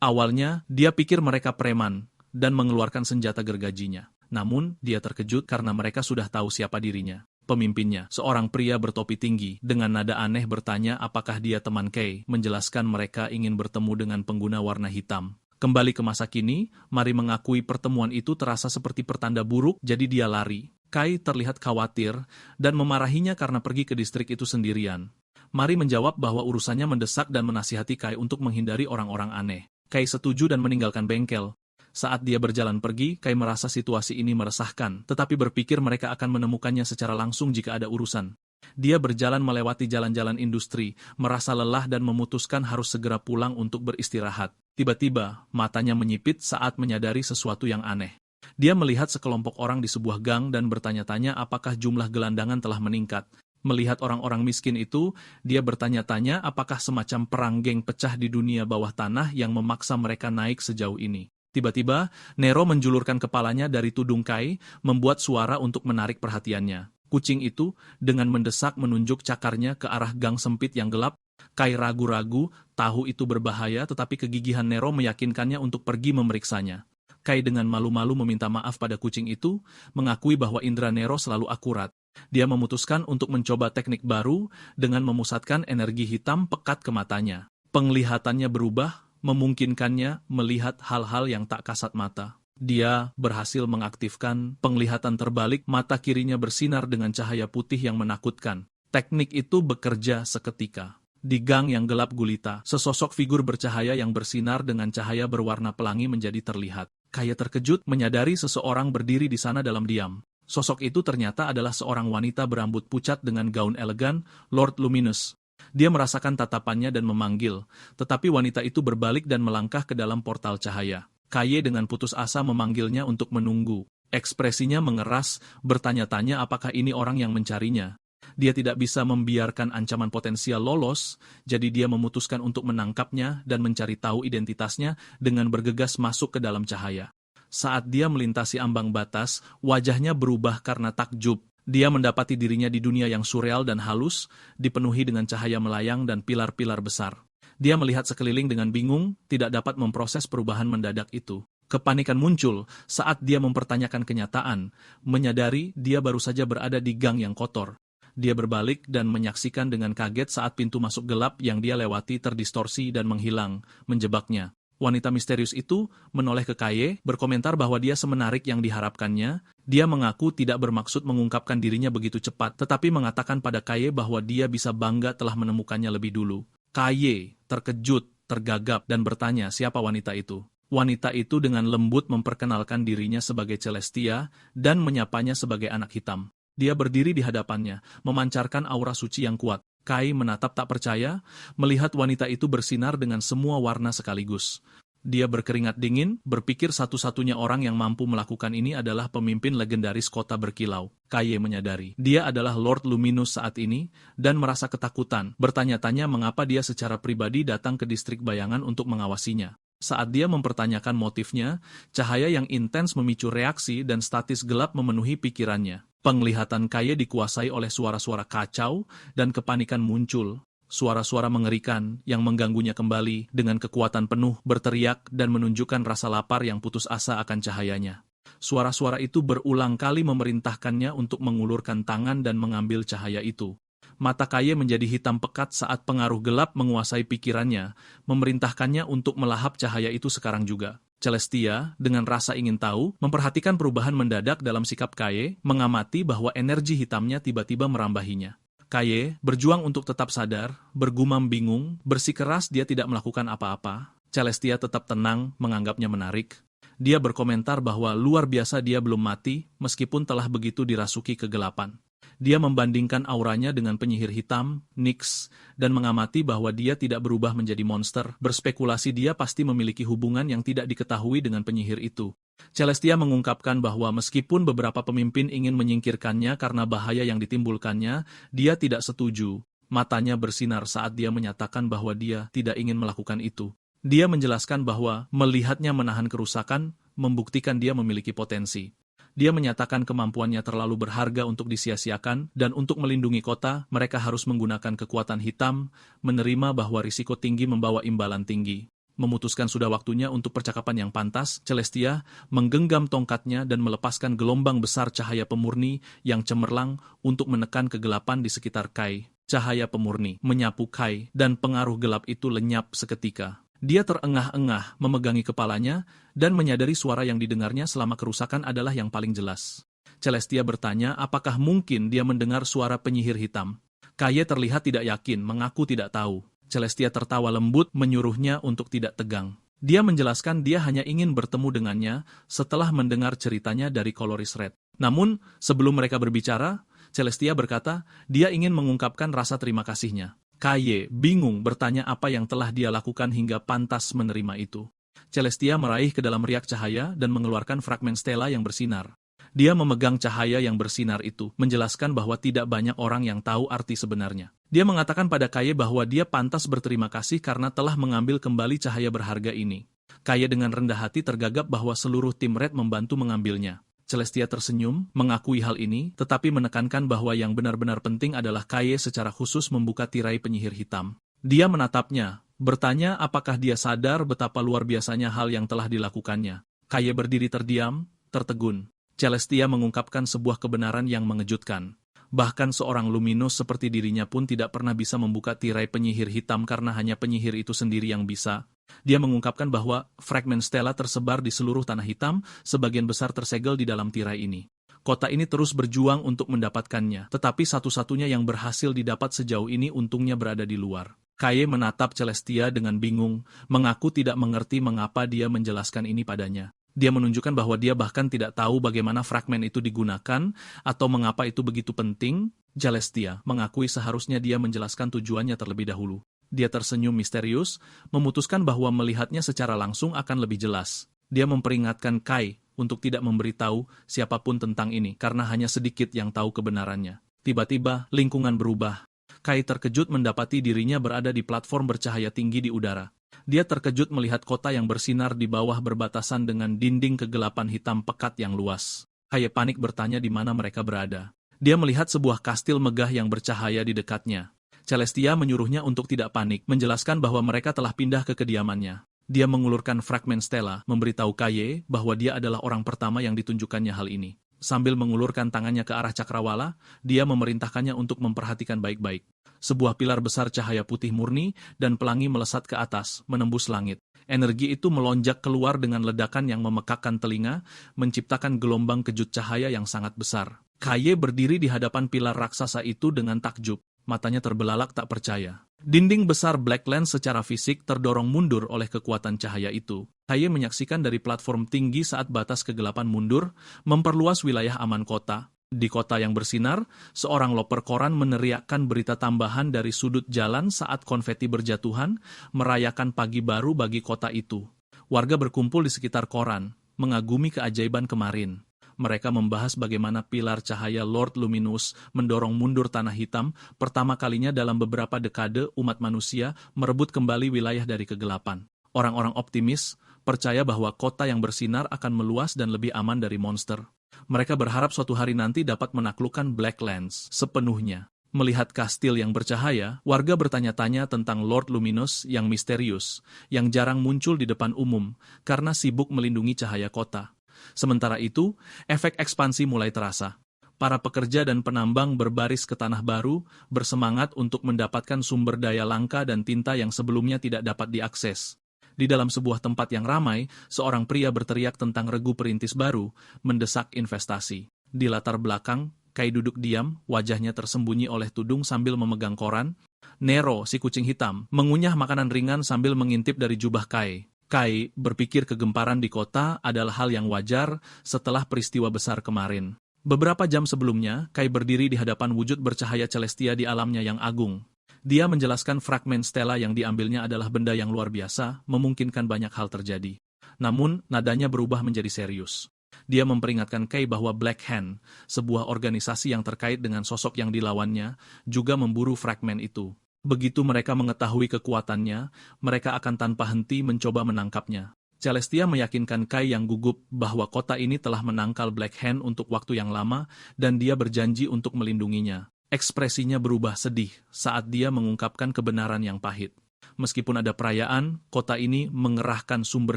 Awalnya, dia pikir mereka preman dan mengeluarkan senjata gergajinya. Namun, dia terkejut karena mereka sudah tahu siapa dirinya. Pemimpinnya, seorang pria bertopi tinggi, dengan nada aneh bertanya apakah dia teman Kai, menjelaskan mereka ingin bertemu dengan pengguna warna hitam. Kembali ke masa kini, Mari mengakui pertemuan itu terasa seperti pertanda buruk, jadi dia lari. Kai terlihat khawatir dan memarahinya karena pergi ke distrik itu sendirian. Mari menjawab bahwa urusannya mendesak dan menasihati Kai untuk menghindari orang-orang aneh. Kai setuju dan meninggalkan bengkel. Saat dia berjalan pergi, Kai merasa situasi ini meresahkan, tetapi berpikir mereka akan menemukannya secara langsung jika ada urusan. Dia berjalan melewati jalan-jalan industri, merasa lelah dan memutuskan harus segera pulang untuk beristirahat. Tiba-tiba, matanya menyipit saat menyadari sesuatu yang aneh. Dia melihat sekelompok orang di sebuah gang dan bertanya-tanya apakah jumlah gelandangan telah meningkat. Melihat orang-orang miskin itu, dia bertanya-tanya apakah semacam perang geng pecah di dunia bawah tanah yang memaksa mereka naik sejauh ini. Tiba-tiba, Nero menjulurkan kepalanya dari tudung Kai, membuat suara untuk menarik perhatiannya. Kucing itu, dengan mendesak menunjuk cakarnya ke arah gang sempit yang gelap. Kai ragu-ragu, tahu itu berbahaya, tetapi kegigihan Nero meyakinkannya untuk pergi memeriksanya. Kai dengan malu-malu meminta maaf pada kucing itu, mengakui bahwa indera Nero selalu akurat. Dia memutuskan untuk mencoba teknik baru dengan memusatkan energi hitam pekat ke matanya. Penglihatannya berubah, memungkinkannya melihat hal-hal yang tak kasat mata. Dia berhasil mengaktifkan penglihatan terbalik, mata kirinya bersinar dengan cahaya putih yang menakutkan. Teknik itu bekerja seketika. Di gang yang gelap gulita, sesosok figur bercahaya yang bersinar dengan cahaya berwarna pelangi menjadi terlihat. Kai terkejut menyadari seseorang berdiri di sana dalam diam. Sosok itu ternyata adalah seorang wanita berambut pucat dengan gaun elegan, Lord Luminous. Dia merasakan tatapannya dan memanggil, tetapi wanita itu berbalik dan melangkah ke dalam portal cahaya. Kai dengan putus asa memanggilnya untuk menunggu. Ekspresinya mengeras, bertanya-tanya apakah ini orang yang mencarinya. Dia tidak bisa membiarkan ancaman potensial lolos, jadi dia memutuskan untuk menangkapnya dan mencari tahu identitasnya dengan bergegas masuk ke dalam cahaya. Saat dia melintasi ambang batas, wajahnya berubah karena takjub. Dia mendapati dirinya di dunia yang surreal dan halus, dipenuhi dengan cahaya melayang dan pilar-pilar besar. Dia melihat sekeliling dengan bingung, tidak dapat memproses perubahan mendadak itu. Kepanikan muncul saat dia mempertanyakan kenyataan, menyadari dia baru saja berada di gang yang kotor. Dia berbalik dan menyaksikan dengan kaget saat pintu masuk gelap yang dia lewati terdistorsi dan menghilang, menjebaknya. Wanita misterius itu menoleh ke Kaye, berkomentar bahwa dia semenarik yang diharapkannya. Dia mengaku tidak bermaksud mengungkapkan dirinya begitu cepat, tetapi mengatakan pada Kaye bahwa dia bisa bangga telah menemukannya lebih dulu. Kaye terkejut, tergagap, dan bertanya siapa wanita itu. Wanita itu dengan lembut memperkenalkan dirinya sebagai Celestia dan menyapanya sebagai anak hitam. Dia berdiri di hadapannya, memancarkan aura suci yang kuat. Kai menatap tak percaya, melihat wanita itu bersinar dengan semua warna sekaligus. Dia berkeringat dingin, berpikir satu-satunya orang yang mampu melakukan ini adalah pemimpin legendaris kota berkilau. Kaye menyadari, dia adalah Lord Luminous saat ini, dan merasa ketakutan, bertanya-tanya mengapa dia secara pribadi datang ke distrik bayangan untuk mengawasinya. Saat dia mempertanyakan motifnya, cahaya yang intens memicu reaksi dan statis gelap memenuhi pikirannya. Penglihatan Kaye dikuasai oleh suara-suara kacau, dan kepanikan muncul. Suara-suara mengerikan yang mengganggunya kembali dengan kekuatan penuh berteriak dan menunjukkan rasa lapar yang putus asa akan cahayanya. Suara-suara itu berulang kali memerintahkannya untuk mengulurkan tangan dan mengambil cahaya itu. Mata Kaye menjadi hitam pekat saat pengaruh gelap menguasai pikirannya, memerintahkannya untuk melahap cahaya itu sekarang juga. Celestia, dengan rasa ingin tahu, memperhatikan perubahan mendadak dalam sikap Kaye, mengamati bahwa energi hitamnya tiba-tiba merambahinya. Kaye berjuang untuk tetap sadar, bergumam bingung, bersikeras dia tidak melakukan apa-apa. Celestia tetap tenang, menganggapnya menarik. Dia berkomentar bahwa luar biasa dia belum mati, meskipun telah begitu dirasuki kegelapan. Dia membandingkan auranya dengan penyihir hitam, Nyx, dan mengamati bahwa dia tidak berubah menjadi monster. Berspekulasi dia pasti memiliki hubungan yang tidak diketahui dengan penyihir itu. Celestia mengungkapkan bahwa meskipun beberapa pemimpin ingin menyingkirkannya karena bahaya yang ditimbulkannya, dia tidak setuju. Matanya bersinar saat dia menyatakan bahwa dia tidak ingin melakukan itu. Dia menjelaskan bahwa melihatnya menahan kerusakan, membuktikan dia memiliki potensi. Dia menyatakan kemampuannya terlalu berharga untuk disia-siakan, dan untuk melindungi kota, mereka harus menggunakan kekuatan hitam, menerima bahwa risiko tinggi membawa imbalan tinggi. Memutuskan sudah waktunya untuk percakapan yang pantas, Celestia menggenggam tongkatnya dan melepaskan gelombang besar cahaya pemurni yang cemerlang untuk menekan kegelapan di sekitar Kai. Cahaya pemurni menyapu Kai, dan pengaruh gelap itu lenyap seketika. Dia terengah-engah memegangi kepalanya dan menyadari suara yang didengarnya selama kerusakan adalah yang paling jelas. Celestia bertanya apakah mungkin dia mendengar suara penyihir hitam. Kaye terlihat tidak yakin, mengaku tidak tahu. Celestia tertawa lembut menyuruhnya untuk tidak tegang. Dia menjelaskan dia hanya ingin bertemu dengannya setelah mendengar ceritanya dari Coloris Red. Namun, sebelum mereka berbicara, Celestia berkata dia ingin mengungkapkan rasa terima kasihnya. Kaye bingung bertanya apa yang telah dia lakukan hingga pantas menerima itu. Celestia meraih ke dalam riak cahaya dan mengeluarkan fragmen stela yang bersinar. Dia memegang cahaya yang bersinar itu, menjelaskan bahwa tidak banyak orang yang tahu arti sebenarnya. Dia mengatakan pada Kaye bahwa dia pantas berterima kasih karena telah mengambil kembali cahaya berharga ini. Kaye dengan rendah hati tergagap bahwa seluruh tim Red membantu mengambilnya. Celestia tersenyum, mengakui hal ini, tetapi menekankan bahwa yang benar-benar penting adalah Kaye secara khusus membuka tirai penyihir hitam. Dia menatapnya, bertanya apakah dia sadar betapa luar biasanya hal yang telah dilakukannya. Kaye berdiri terdiam, tertegun. Celestia mengungkapkan sebuah kebenaran yang mengejutkan. Bahkan seorang Luminous seperti dirinya pun tidak pernah bisa membuka tirai penyihir hitam karena hanya penyihir itu sendiri yang bisa. Dia mengungkapkan bahwa fragmen stela tersebar di seluruh tanah hitam, sebagian besar tersegel di dalam tirai ini. Kota ini terus berjuang untuk mendapatkannya, tetapi satu-satunya yang berhasil didapat sejauh ini untungnya berada di luar. Kaye menatap Celestia dengan bingung, mengaku tidak mengerti mengapa dia menjelaskan ini padanya. Dia menunjukkan bahwa dia bahkan tidak tahu bagaimana fragmen itu digunakan, atau mengapa itu begitu penting. Celestia mengakui seharusnya dia menjelaskan tujuannya terlebih dahulu. Dia tersenyum misterius, memutuskan bahwa melihatnya secara langsung akan lebih jelas. Dia memperingatkan Kai untuk tidak memberitahu siapapun tentang ini, karena hanya sedikit yang tahu kebenarannya. Tiba-tiba, lingkungan berubah. Kai terkejut mendapati dirinya berada di platform bercahaya tinggi di udara. Dia terkejut melihat kota yang bersinar di bawah berbatasan dengan dinding kegelapan hitam pekat yang luas. Kai panik bertanya di mana mereka berada. Dia melihat sebuah kastil megah yang bercahaya di dekatnya. Celestia menyuruhnya untuk tidak panik, menjelaskan bahwa mereka telah pindah ke kediamannya. Dia mengulurkan fragmen stela, memberitahu Kaye bahwa dia adalah orang pertama yang ditunjukkannya hal ini. Sambil mengulurkan tangannya ke arah cakrawala, dia memerintahkannya untuk memperhatikan baik-baik. Sebuah pilar besar cahaya putih murni dan pelangi melesat ke atas, menembus langit. Energi itu melonjak keluar dengan ledakan yang memekakkan telinga, menciptakan gelombang kejut cahaya yang sangat besar. Kaye berdiri di hadapan pilar raksasa itu dengan takjub, matanya terbelalak tak percaya. Dinding besar Blacklands secara fisik terdorong mundur oleh kekuatan cahaya itu. Kaye menyaksikan dari platform tinggi saat batas kegelapan mundur, memperluas wilayah aman kota. Di kota yang bersinar, seorang loper koran meneriakkan berita tambahan dari sudut jalan saat konfeti berjatuhan, merayakan pagi baru bagi kota itu. Warga berkumpul di sekitar koran, mengagumi keajaiban kemarin. Mereka membahas bagaimana pilar cahaya Lord Luminous mendorong mundur tanah hitam pertama kalinya dalam beberapa dekade umat manusia merebut kembali wilayah dari kegelapan. Orang-orang optimis percaya bahwa kota yang bersinar akan meluas dan lebih aman dari monster. Mereka berharap suatu hari nanti dapat menaklukkan Blacklands sepenuhnya. Melihat kastil yang bercahaya, warga bertanya-tanya tentang Lord Luminous yang misterius, yang jarang muncul di depan umum karena sibuk melindungi cahaya kota. Sementara itu, efek ekspansi mulai terasa. Para pekerja dan penambang berbaris ke tanah baru, bersemangat untuk mendapatkan sumber daya langka dan tinta yang sebelumnya tidak dapat diakses. Di dalam sebuah tempat yang ramai, seorang pria berteriak tentang regu perintis baru, mendesak investasi. Di latar belakang, Kai duduk diam, wajahnya tersembunyi oleh tudung sambil memegang koran. Nero, si kucing hitam, mengunyah makanan ringan sambil mengintip dari jubah Kai. Kai berpikir kegemparan di kota adalah hal yang wajar setelah peristiwa besar kemarin. Beberapa jam sebelumnya, Kai berdiri di hadapan wujud bercahaya Celestia di alamnya yang agung. Dia menjelaskan fragmen stela yang diambilnya adalah benda yang luar biasa, memungkinkan banyak hal terjadi. Namun, nadanya berubah menjadi serius. Dia memperingatkan Kai bahwa Black Hand, sebuah organisasi yang terkait dengan sosok yang dilawannya, juga memburu fragmen itu. Begitu mereka mengetahui kekuatannya, mereka akan tanpa henti mencoba menangkapnya. Celestia meyakinkan Kai yang gugup bahwa kota ini telah menangkal Black Hand untuk waktu yang lama dan dia berjanji untuk melindunginya. Ekspresinya berubah sedih saat dia mengungkapkan kebenaran yang pahit. Meskipun ada perayaan, kota ini mengerahkan sumber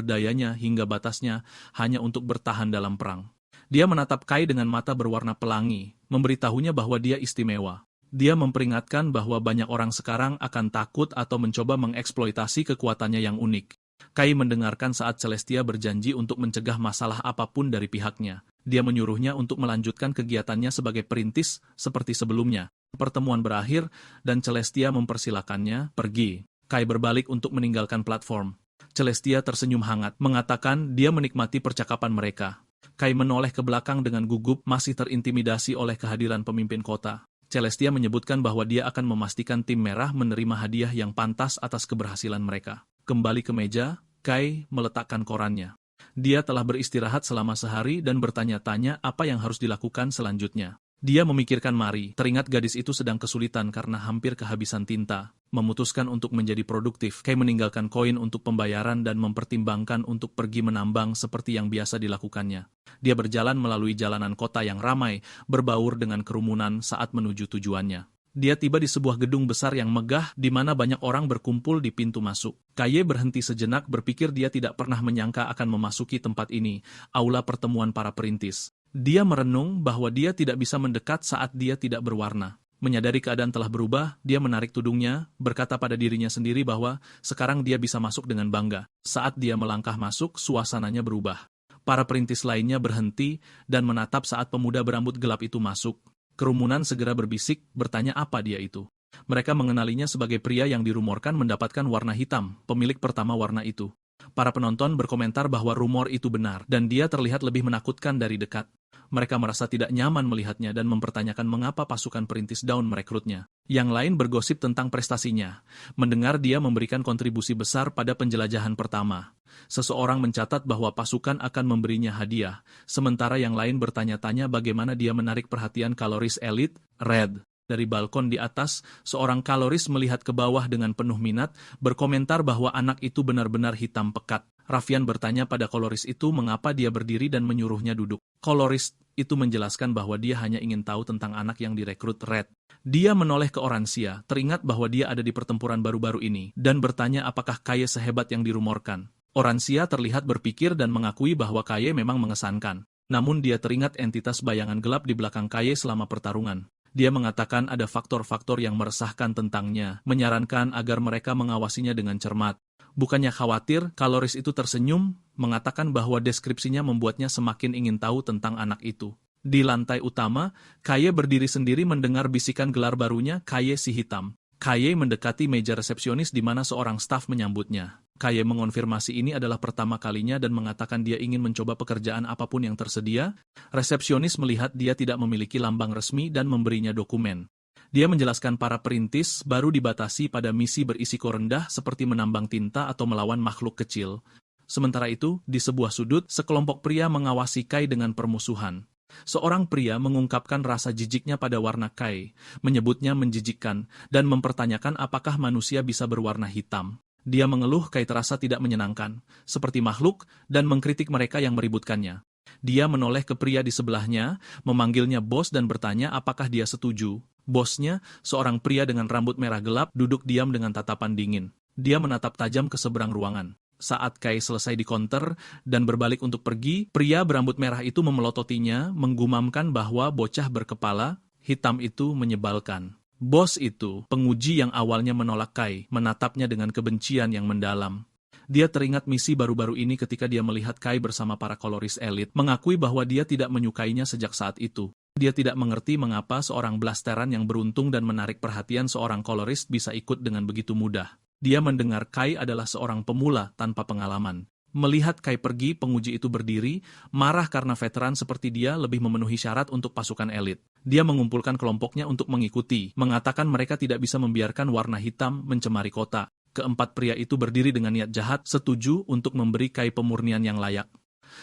dayanya hingga batasnya hanya untuk bertahan dalam perang. Dia menatap Kai dengan mata berwarna pelangi, memberitahunya bahwa dia istimewa. Dia memperingatkan bahwa banyak orang sekarang akan takut atau mencoba mengeksploitasi kekuatannya yang unik. Kai mendengarkan saat Celestia berjanji untuk mencegah masalah apapun dari pihaknya. Dia menyuruhnya untuk melanjutkan kegiatannya sebagai perintis seperti sebelumnya. Pertemuan berakhir dan Celestia mempersilakannya pergi. Kai berbalik untuk meninggalkan platform. Celestia tersenyum hangat, mengatakan dia menikmati percakapan mereka. Kai menoleh ke belakang dengan gugup, masih terintimidasi oleh kehadiran pemimpin kota. Celestia menyebutkan bahwa dia akan memastikan tim merah menerima hadiah yang pantas atas keberhasilan mereka. Kembali ke meja, Kai meletakkan korannya. Dia telah beristirahat selama sehari dan bertanya-tanya apa yang harus dilakukan selanjutnya. Dia memikirkan Mari, teringat gadis itu sedang kesulitan karena hampir kehabisan tinta. Memutuskan untuk menjadi produktif, Kai meninggalkan koin untuk pembayaran dan mempertimbangkan untuk pergi menambang seperti yang biasa dilakukannya. Dia berjalan melalui jalanan kota yang ramai, berbaur dengan kerumunan saat menuju tujuannya. Dia tiba di sebuah gedung besar yang megah di mana banyak orang berkumpul di pintu masuk. Kaye berhenti sejenak berpikir dia tidak pernah menyangka akan memasuki tempat ini, aula pertemuan para perintis. Dia merenung bahwa dia tidak bisa mendekat saat dia tidak berwarna. Menyadari keadaan telah berubah, dia menarik tudungnya, berkata pada dirinya sendiri bahwa sekarang dia bisa masuk dengan bangga. Saat dia melangkah masuk, suasananya berubah. Para perintis lainnya berhenti dan menatap saat pemuda berambut gelap itu masuk. Kerumunan segera berbisik, bertanya apa dia itu. Mereka mengenalinya sebagai pria yang dirumorkan mendapatkan warna hitam, pemilik pertama warna itu. Para penonton berkomentar bahwa rumor itu benar, dan dia terlihat lebih menakutkan dari dekat. Mereka merasa tidak nyaman melihatnya dan mempertanyakan mengapa pasukan perintis Dawn merekrutnya. Yang lain bergosip tentang prestasinya. Mendengar dia memberikan kontribusi besar pada penjelajahan pertama. Seseorang mencatat bahwa pasukan akan memberinya hadiah, sementara yang lain bertanya-tanya bagaimana dia menarik perhatian kaloris elit, Red. Dari balkon di atas, seorang kaloris melihat ke bawah dengan penuh minat, berkomentar bahwa anak itu benar-benar hitam pekat. Rafian bertanya pada koloris itu mengapa dia berdiri dan menyuruhnya duduk. Koloris itu menjelaskan bahwa dia hanya ingin tahu tentang anak yang direkrut Red. Dia menoleh ke Oransia, teringat bahwa dia ada di pertempuran baru-baru ini, dan bertanya apakah Kaye sehebat yang dirumorkan. Oransia terlihat berpikir dan mengakui bahwa Kaye memang mengesankan. Namun dia teringat entitas bayangan gelap di belakang Kaye selama pertarungan. Dia mengatakan ada faktor-faktor yang meresahkan tentangnya, menyarankan agar mereka mengawasinya dengan cermat. Bukannya khawatir, koloris itu tersenyum, mengatakan bahwa deskripsinya membuatnya semakin ingin tahu tentang anak itu. Di lantai utama, Kaye berdiri sendiri mendengar bisikan gelar barunya, Kaye si hitam. Kaye mendekati meja resepsionis di mana seorang staf menyambutnya. Kaye mengonfirmasi ini adalah pertama kalinya dan mengatakan dia ingin mencoba pekerjaan apapun yang tersedia. Resepsionis melihat dia tidak memiliki lambang resmi dan memberinya dokumen. Dia menjelaskan para perintis baru dibatasi pada misi berisiko rendah seperti menambang tinta atau melawan makhluk kecil. Sementara itu, di sebuah sudut, sekelompok pria mengawasi Kai dengan permusuhan. Seorang pria mengungkapkan rasa jijiknya pada warna Kai, menyebutnya menjijikkan, dan mempertanyakan apakah manusia bisa berwarna hitam. Dia mengeluh Kai terasa tidak menyenangkan, seperti makhluk, dan mengkritik mereka yang meributkannya. Dia menoleh ke pria di sebelahnya, memanggilnya bos dan bertanya apakah dia setuju. Bosnya, seorang pria dengan rambut merah gelap, duduk diam dengan tatapan dingin. Dia menatap tajam ke seberang ruangan. Saat Kai selesai di konter dan berbalik untuk pergi, pria berambut merah itu memelototinya, menggumamkan bahwa bocah berkepala hitam itu menyebalkan. Bos itu, penguji yang awalnya menolak Kai, menatapnya dengan kebencian yang mendalam. Dia teringat misi baru-baru ini ketika dia melihat Kai bersama para koloris elit, mengakui bahwa dia tidak menyukainya sejak saat itu. Dia tidak mengerti mengapa seorang blasteran yang beruntung dan menarik perhatian seorang koloris bisa ikut dengan begitu mudah. Dia mendengar Kai adalah seorang pemula tanpa pengalaman. Melihat Kai pergi, penguji itu berdiri, marah karena veteran seperti dia lebih memenuhi syarat untuk pasukan elit. Dia mengumpulkan kelompoknya untuk mengikuti, mengatakan mereka tidak bisa membiarkan warna hitam mencemari kota. Keempat pria itu berdiri dengan niat jahat, setuju untuk memberi Kai pemurnian yang layak.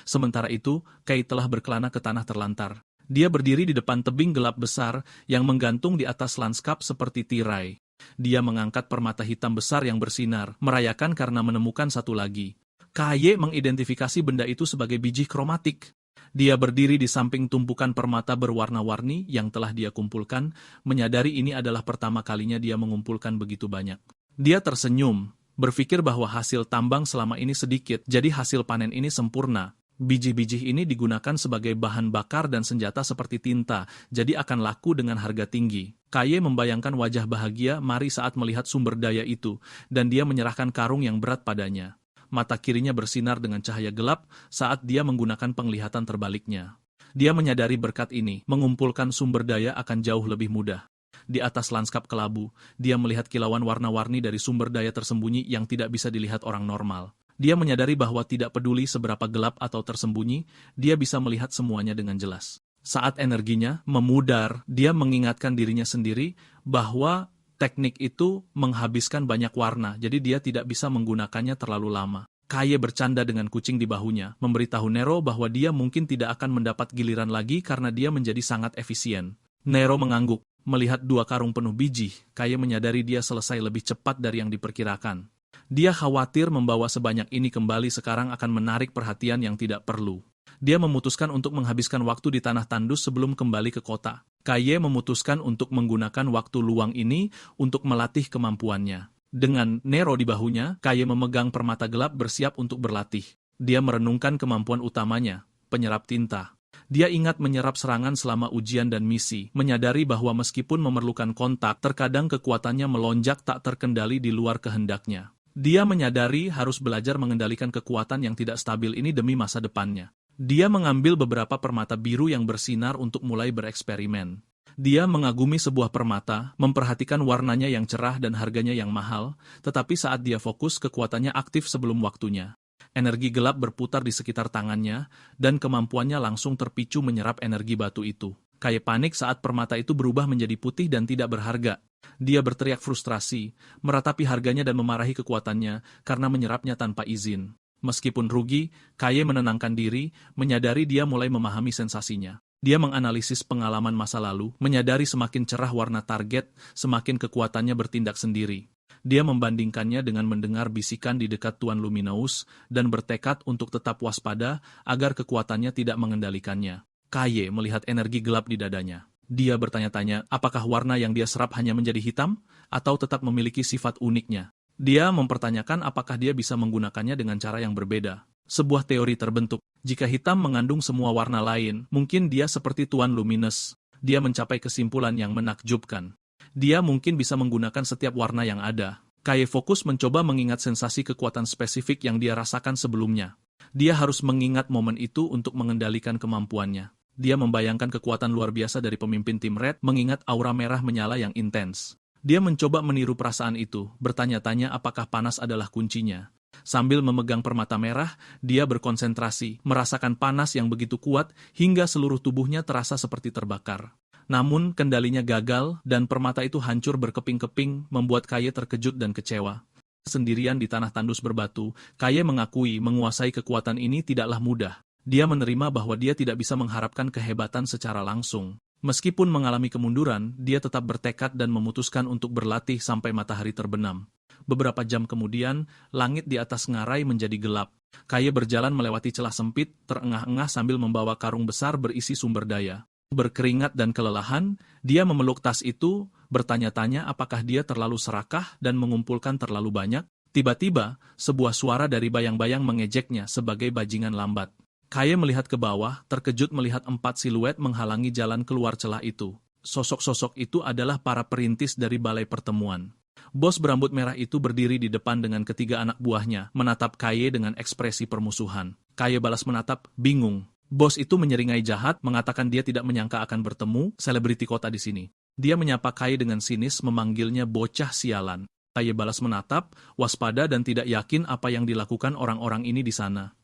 Sementara itu, Kai telah berkelana ke tanah terlantar. Dia berdiri di depan tebing gelap besar yang menggantung di atas lanskap seperti tirai. Dia mengangkat permata hitam besar yang bersinar, merayakan karena menemukan satu lagi. Kaye mengidentifikasi benda itu sebagai biji kromatik. Dia berdiri di samping tumpukan permata berwarna-warni yang telah dia kumpulkan, menyadari ini adalah pertama kalinya dia mengumpulkan begitu banyak. Dia tersenyum, berpikir bahwa hasil tambang selama ini sedikit, jadi hasil panen ini sempurna. Biji-biji ini digunakan sebagai bahan bakar dan senjata seperti tinta, jadi akan laku dengan harga tinggi. Kaye membayangkan wajah bahagia Mari saat melihat sumber daya itu, dan dia menyerahkan karung yang berat padanya. Mata kirinya bersinar dengan cahaya gelap saat dia menggunakan penglihatan terbaliknya. Dia menyadari berkat ini, mengumpulkan sumber daya akan jauh lebih mudah. Di atas lanskap kelabu, dia melihat kilauan warna-warni dari sumber daya tersembunyi yang tidak bisa dilihat orang normal. Dia menyadari bahwa tidak peduli seberapa gelap atau tersembunyi, dia bisa melihat semuanya dengan jelas. Saat energinya memudar, dia mengingatkan dirinya sendiri bahwa teknik itu menghabiskan banyak warna, jadi dia tidak bisa menggunakannya terlalu lama. Kaye bercanda dengan kucing di bahunya, memberitahu Nero bahwa dia mungkin tidak akan mendapat giliran lagi karena dia menjadi sangat efisien. Nero mengangguk. Melihat 2 karung penuh biji, Kaye menyadari dia selesai lebih cepat dari yang diperkirakan. Dia khawatir membawa sebanyak ini kembali sekarang akan menarik perhatian yang tidak perlu. Dia memutuskan untuk menghabiskan waktu di tanah tandus sebelum kembali ke kota. Kaye memutuskan untuk menggunakan waktu luang ini untuk melatih kemampuannya. Dengan Nero di bahunya, Kaye memegang permata gelap bersiap untuk berlatih. Dia merenungkan kemampuan utamanya, penyerap tinta. Dia ingat menyerap serangan selama ujian dan misi, menyadari bahwa meskipun memerlukan kontak, terkadang kekuatannya melonjak tak terkendali di luar kehendaknya. Dia menyadari harus belajar mengendalikan kekuatan yang tidak stabil ini demi masa depannya. Dia mengambil beberapa permata biru yang bersinar untuk mulai bereksperimen. Dia mengagumi sebuah permata, memperhatikan warnanya yang cerah dan harganya yang mahal, tetapi saat dia fokus, kekuatannya aktif sebelum waktunya. Energi gelap berputar di sekitar tangannya, dan kemampuannya langsung terpicu menyerap energi batu itu. Kaye panik saat permata itu berubah menjadi putih dan tidak berharga. Dia berteriak frustrasi, meratapi harganya dan memarahi kekuatannya karena menyerapnya tanpa izin. Meskipun rugi, Kaye menenangkan diri, menyadari dia mulai memahami sensasinya. Dia menganalisis pengalaman masa lalu, menyadari semakin cerah warna target, semakin kekuatannya bertindak sendiri. Dia membandingkannya dengan mendengar bisikan di dekat Tuan Luminous dan bertekad untuk tetap waspada agar kekuatannya tidak mengendalikannya. Kaye melihat energi gelap di dadanya. Dia bertanya-tanya apakah warna yang dia serap hanya menjadi hitam atau tetap memiliki sifat uniknya. Dia mempertanyakan apakah dia bisa menggunakannya dengan cara yang berbeda. Sebuah teori terbentuk. Jika hitam mengandung semua warna lain, mungkin dia seperti Tuan Luminous. Dia mencapai kesimpulan yang menakjubkan. Dia mungkin bisa menggunakan setiap warna yang ada. Kaye fokus mencoba mengingat sensasi kekuatan spesifik yang dia rasakan sebelumnya. Dia harus mengingat momen itu untuk mengendalikan kemampuannya. Dia membayangkan kekuatan luar biasa dari pemimpin tim Red mengingat aura merah menyala yang intens. Dia mencoba meniru perasaan itu, bertanya-tanya apakah panas adalah kuncinya. Sambil memegang permata merah, dia berkonsentrasi, merasakan panas yang begitu kuat hingga seluruh tubuhnya terasa seperti terbakar. Namun, kendalinya gagal dan permata itu hancur berkeping-keping membuat Kaye terkejut dan kecewa. Sendirian di tanah tandus berbatu, Kaye mengakui menguasai kekuatan ini tidaklah mudah. Dia menerima bahwa dia tidak bisa mengharapkan kehebatan secara langsung. Meskipun mengalami kemunduran, dia tetap bertekad dan memutuskan untuk berlatih sampai matahari terbenam. Beberapa jam kemudian, langit di atas ngarai menjadi gelap. Kaye berjalan melewati celah sempit, terengah-engah sambil membawa karung besar berisi sumber daya. Berkeringat dan kelelahan, dia memeluk tas itu, bertanya-tanya apakah dia terlalu serakah dan mengumpulkan terlalu banyak. Tiba-tiba, sebuah suara dari bayang-bayang mengejeknya sebagai bajingan lambat. Kaye melihat ke bawah, terkejut melihat 4 siluet menghalangi jalan keluar celah itu. Sosok-sosok itu adalah para perintis dari balai pertemuan. Bos berambut merah itu berdiri di depan dengan ketiga anak buahnya, menatap Kaye dengan ekspresi permusuhan. Kaye balas menatap, bingung. Bos itu menyeringai jahat, mengatakan dia tidak menyangka akan bertemu selebriti kota di sini. Dia menyapa Kaye dengan sinis, memanggilnya bocah sialan. Kaye balas menatap, waspada dan tidak yakin apa yang dilakukan orang-orang ini di sana.